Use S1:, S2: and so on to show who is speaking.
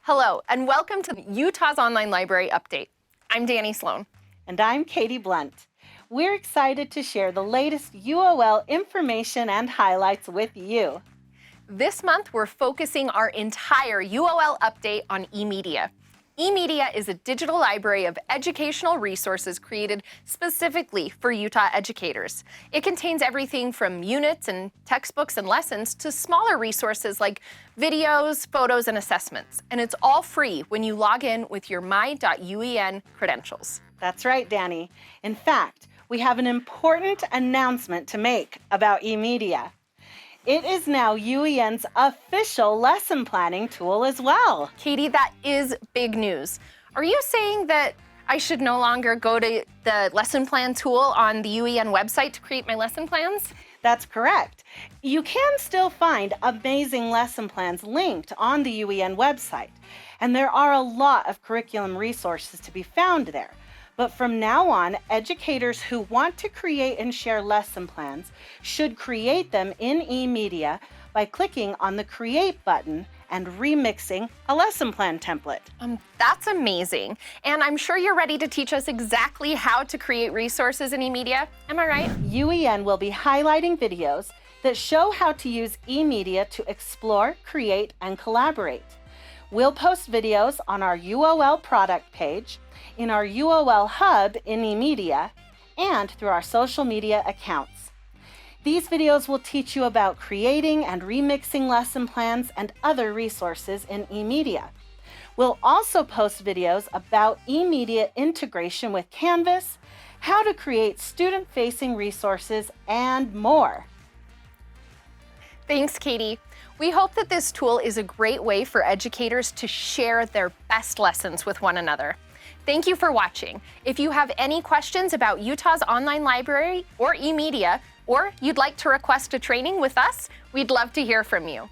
S1: Hello, and welcome to Utah's Online Library Update. I'm Danny Sloan.
S2: And I'm Katie Blunt. We're excited to share the latest UOL information and highlights with you.
S1: This month, we're focusing our entire UOL update on eMedia. eMedia is a digital library of educational resources created specifically for Utah educators. It contains everything from units and textbooks and lessons to smaller resources like videos, photos, and assessments. And it's all free when you log in with your my.uen credentials.
S2: That's right, Danny. In fact, we have an important announcement to make about eMedia. It is now UEN's official lesson planning tool as well.
S1: Katie, that is big news. Are you saying that I should no longer go to the lesson plan tool on the UEN website to create my lesson plans?
S2: That's correct. You can still find amazing lesson plans linked on the UEN website, and there are a lot of curriculum resources to be found there. But from now on, educators who want to create and share lesson plans should create them in eMedia by clicking on the Create button and remixing a lesson plan template.
S1: That's amazing. And I'm sure you're ready to teach us exactly how to create resources in eMedia. Am I right?
S2: UEN will be highlighting videos that show how to use eMedia to explore, create, and collaborate. We'll post videos on our UOL Product page, in our UOL Hub in eMedia, and through our social media accounts. These videos will teach you about creating and remixing lesson plans and other resources in eMedia. We'll also post videos about eMedia integration with Canvas, how to create student-facing resources, and more.
S1: Thanks, Katie. We hope that this tool is a great way for educators to share their best lessons with one another. Thank you for watching. If you have any questions about Utah's online library or eMedia, or you'd like to request a training with us, we'd love to hear from you.